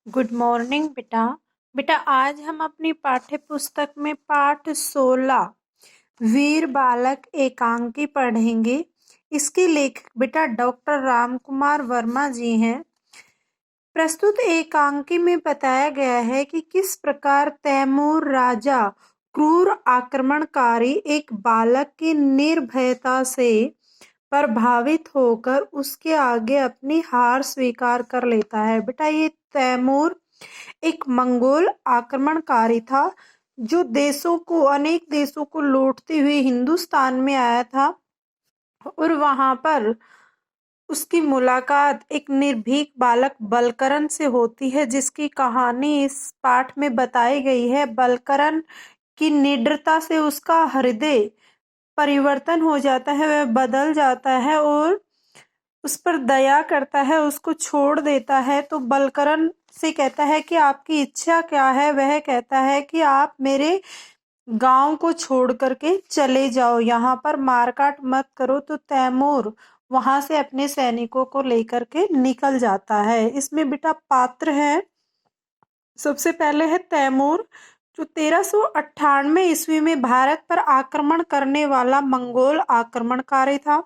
Good morning बेटा। बेटा आज हम अपनी पाठ्य पुस्तक में पाठ 16 वीर बालक एकांकी पढ़ेंगे। इसके लेखक बेटा डॉक्टर राम कुमार वर्मा जी हैं। प्रस्तुत एकांकी में बताया गया है कि किस प्रकार तैमूर राजा क्रूर आक्रमणकारी एक बालक की निर्भयता से प्रभावित होकर उसके आगे अपनी हार स्वीकार कर लेता है। बेटा ये तैमूर एक मंगोल आक्रमणकारी था जो अनेक देशों को लूटते हुए हिंदुस्तान में आया था और वहां पर उसकी मुलाकात एक निर्भीक बालक बलकरण से होती है, जिसकी कहानी इस पाठ में बताई गई है। बलकरण की निडरता से उसका हृदय परिवर्तन हो जाता है, वह बदल जाता है और उस पर दया करता है, उसको छोड़ देता है। तो बलकरण से कहता है कि आपकी इच्छा क्या है? वह कहता है कि आप मेरे गांव को छोड़ करके चले जाओ, यहाँ पर मारकाट मत करो। तो तैमूर वहां से अपने सैनिकों को लेकर के निकल जाता है। इसमें बेटा पात्र है, सबसे पहले है तैमूर, जो 1398 ईस्वी में भारत पर आक्रमण करने वाला मंगोल आक्रमणकारी था।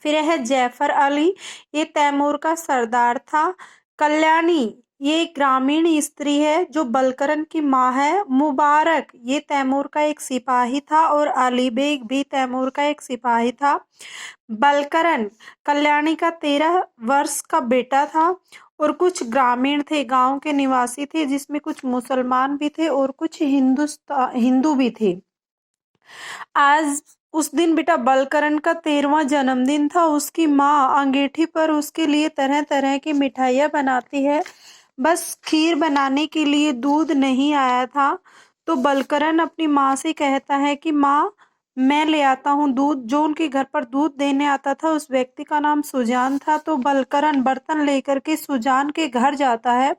फिर है जैफर अली, ये तैमूर का सरदार था। कल्याणी, ये एक ग्रामीण स्त्री है जो बलकरण की माँ है। मुबारक, ये तैमूर का एक सिपाही था और अली बेग भी तैमूर का एक सिपाही था। बलकरण कल्याणी का 13 वर्ष का बेटा था और कुछ ग्रामीण थे, गांव के निवासी थे, जिसमें कुछ मुसलमान भी थे और कुछ हिंदू भी थे। आज उस दिन बेटा बलकरण का 13वां जन्मदिन था। उसकी माँ अंगीठी पर उसके लिए तरह तरह की मिठाइयाँ बनाती है, बस खीर बनाने के लिए दूध नहीं आया था। तो बलकरण अपनी माँ से कहता है कि माँ, मैं ले आता हूँ दूध। जो उनके घर पर दूध देने आता था उस व्यक्ति का नाम सुजान था। तो बलकरण बर्तन लेकर के सुजान के घर जाता है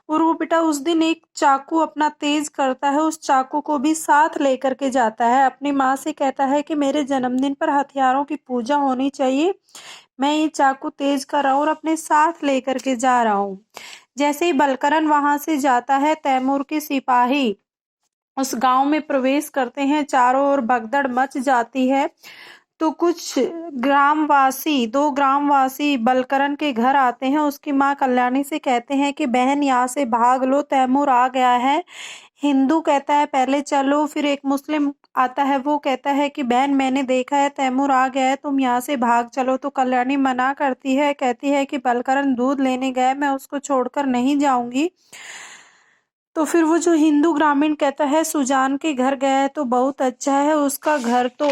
और वो बेटा उस दिन एक चाकू अपना तेज करता है, उस चाकू को भी साथ लेकर के जाता है। अपनी माँ से कहता है कि मेरे जन्मदिन पर हथियारों की पूजा होनी चाहिए, मैं ये चाकू तेज कर रहा हूँ और अपने साथ लेकर के जा रहा हूँ। जैसे ही बलकरण वहां से जाता है, तैमूर के सिपाही उस गांव में प्रवेश करते हैं, चारों ओर भगदड़ मच जाती है। तो कुछ दो ग्रामवासी बलकरण के घर आते हैं। उसकी माँ कल्याणी से कहते हैं कि बहन यहाँ से भाग लो, तैमूर आ गया है। हिंदू कहता है पहले चलो, फिर एक मुस्लिम आता है, वो कहता है कि बहन मैंने देखा है तैमूर आ गया है, तुम यहाँ से भाग चलो। तो कल्याणी मना करती है, कहती है कि बलकरण दूध लेने गए, मैं उसको छोड़कर नहीं जाऊंगी। तो फिर वो जो हिंदू ग्रामीण कहता है सुजान के घर गया है तो बहुत अच्छा है, उसका घर तो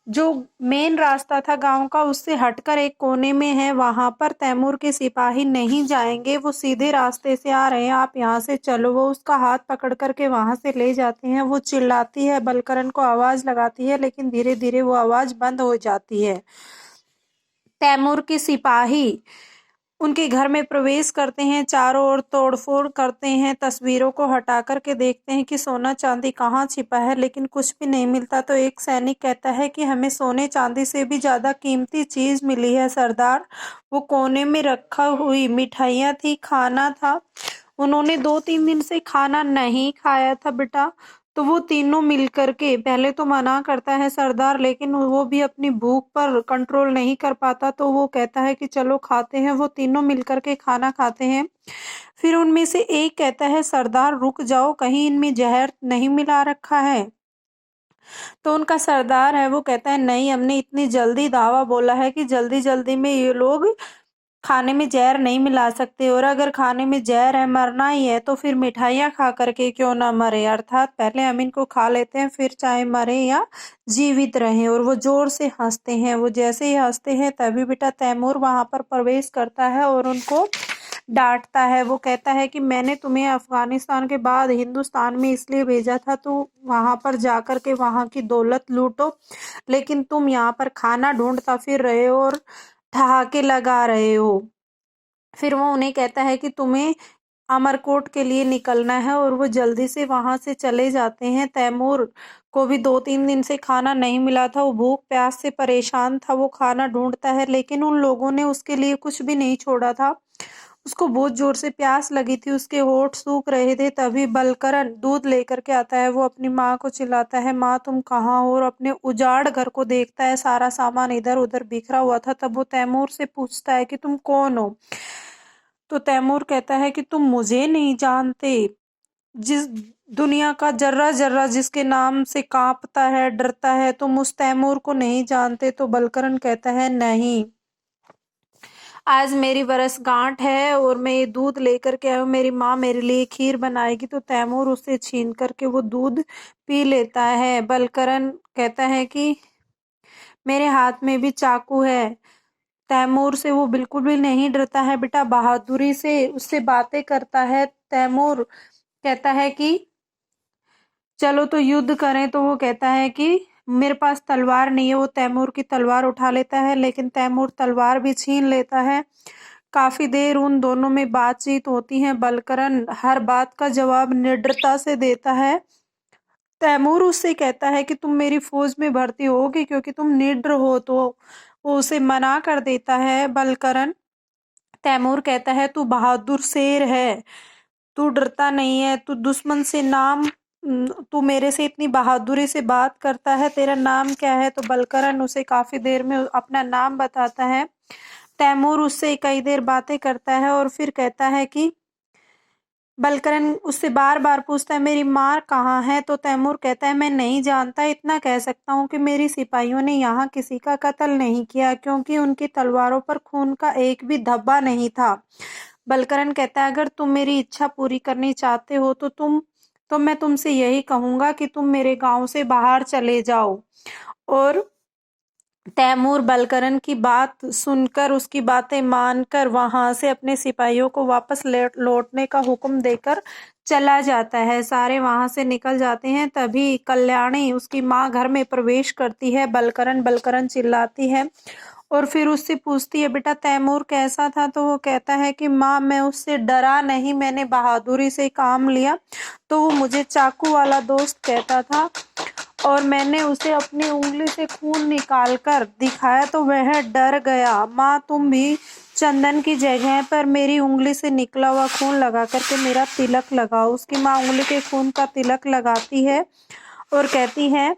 जो मेन रास्ता था गांव का उससे हटकर एक कोने में है, वहां पर तैमूर के सिपाही नहीं जाएंगे, वो सीधे रास्ते से आ रहे हैं, आप यहाँ से चलो। वो उसका हाथ पकड़ करके वहां से ले जाते हैं। वो चिल्लाती है, बलकरण को आवाज लगाती है, लेकिन धीरे धीरे वो आवाज बंद हो जाती है। तैमूर के सिपाही उनके घर में प्रवेश करते हैं, चारों ओर तोड़फोड़ करते हैं, तस्वीरों को हटा करके देखते हैं कि सोना चांदी कहाँ छिपा है, लेकिन कुछ भी नहीं मिलता। तो एक सैनिक कहता है कि हमें सोने चांदी से भी ज्यादा कीमती चीज मिली है सरदार। वो कोने में रखा हुई मिठाइयाँ थी, खाना था। उन्होंने 2-3 दिन से खाना नहीं खाया था बेटा। तो वो तीनों मिलकर के पहले तो मना करता है सरदार, लेकिन वो भी अपनी भूख पर कंट्रोल नहीं कर पाता। तो वो कहता है कि चलो खाते हैं। वो तीनों मिलकर के खाना खाते हैं। फिर उनमें से एक कहता है सरदार रुक जाओ, कहीं इनमें जहर नहीं मिला रखा है। तो उनका सरदार है वो कहता है नहीं, हमने इतनी जल्दी दावा बोला है कि जल्दी जल्दी में ये लोग खाने में जहर नहीं मिला सकते, और अगर खाने में जहर है, मरना ही है, तो फिर मिठाइयाँ खा करके क्यों ना मरे, अर्थात पहले हम इनको खा लेते हैं, फिर चाहे मरे या जीवित रहें। और वो जोर से हंसते हैं। वो जैसे ही हंसते हैं तभी बेटा तैमूर वहां पर प्रवेश करता है और उनको डांटता है। वो कहता है कि मैंने तुम्हें अफगानिस्तान के बाद हिंदुस्तान में इसलिए भेजा था तो वहां पर जाकर के वहां की दौलत लूटो, लेकिन तुम यहाँ पर खाना ढूंढता फिर रहे हो और ठहाके लगा रहे हो। फिर वो उन्हें कहता है कि तुम्हें अमरकोट के लिए निकलना है, और वो जल्दी से वहां से चले जाते हैं। तैमूर को भी 2-3 दिन से खाना नहीं मिला था, वो भूख प्यास से परेशान था। वो खाना ढूंढता है, लेकिन उन लोगों ने उसके लिए कुछ भी नहीं छोड़ा था। उसको बहुत जोर से प्यास लगी थी, उसके होठ सूख रहे थे। तभी बलकरण दूध लेकर के आता है। वो अपनी माँ को चिल्लाता है, माँ तुम कहाँ हो? और अपने उजाड़ घर को देखता है, सारा सामान इधर उधर बिखरा हुआ था। तब वो तैमूर से पूछता है कि तुम कौन हो? तो तैमूर कहता है कि तुम मुझे नहीं जानते। जिस दुनिया का जर्रा जर्रा जिसके नाम से कांपता है, डरता है, तुम उस तैमूर को नहीं जानते। तो बलकरण कहता है, नहीं, आज मेरी वर्षगांठ है और मैं ये दूध लेकर के आया हूँ। मेरी माँ मेरे लिए खीर बनाएगी। तो तैमूर उसे छीन करके वो दूध पी लेता है। बलकरण कहता है कि मेरे हाथ में भी चाकू है। तैमूर से वो बिल्कुल भी नहीं डरता है बेटा, बहादुरी से उससे बातें करता है। तैमूर कहता है कि चलो तो युद्ध करें। तो वो कहता है कि मेरे पास तलवार नहीं है। वो तैमूर की तलवार उठा लेता है, लेकिन तैमूर तलवार भी छीन लेता है। काफी देर उन दोनों में बातचीत होती है। बलकरण हर बात का जवाब निडरता से देता है। तैमूर उससे कहता है कि तुम मेरी फौज में भर्ती होगी क्योंकि तुम निडर हो। तो वो उसे मना कर देता है। बलकरण तैमूर कहता है, तू बहादुर शेर है, तू डरता नहीं है, तू दुश्मन से तू मेरे से इतनी बहादुरी से बात करता है, तेरा नाम क्या है? तो बलकरण उसे काफी देर में अपना नाम बताता है। तैमूर उससे कई देर बातें करता है और फिर कहता है कि बलकरण उससे बार बार पूछता है, मेरी माँ कहाँ है? तो तैमूर कहता है, मैं नहीं जानता, इतना कह सकता हूँ कि मेरी सिपाहियों ने यहाँ किसी का कत्ल नहीं किया क्योंकि उनकी तलवारों पर खून का एक भी धब्बा नहीं था। बलकरण कहता है, अगर तुम मेरी इच्छा पूरी करनी चाहते हो तो मैं तुमसे यही कहूंगा कि तुम मेरे गांव से बाहर चले जाओ। और तैमूर बलकरण की बात सुनकर, उसकी बातें मानकर वहां से अपने सिपाहियों को वापस लौटने का हुक्म देकर चला जाता है। सारे वहां से निकल जाते हैं। तभी कल्याणी उसकी माँ घर में प्रवेश करती है। बलकरण बलकरण चिल्लाती है और फिर उससे पूछती है, बेटा तैमूर कैसा था? तो वो कहता है कि माँ, मैं उससे डरा नहीं, मैंने बहादुरी से काम लिया। तो वो मुझे चाकू वाला दोस्त कहता था और मैंने उसे अपनी उंगली से खून निकाल कर दिखाया तो वह डर गया। माँ, तुम भी चंदन की जगह पर मेरी उंगली से निकला हुआ खून लगा करके मेरा तिलक लगाओ। उसकी माँ उंगली के खून का तिलक लगाती है और कहती है,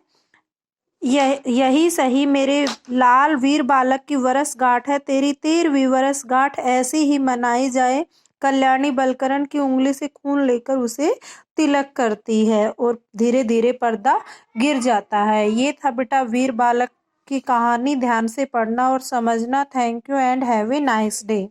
यही सही मेरे लाल वीर बालक की वर्षगांठ है, तेरी 13वीं वर्षगांठ ऐसी ही मनाई जाए। कल्याणी बलकरण की उंगली से खून लेकर उसे तिलक करती है और धीरे धीरे पर्दा गिर जाता है। ये था बेटा वीर बालक की कहानी। ध्यान से पढ़ना और समझना। Thank you and have a nice day.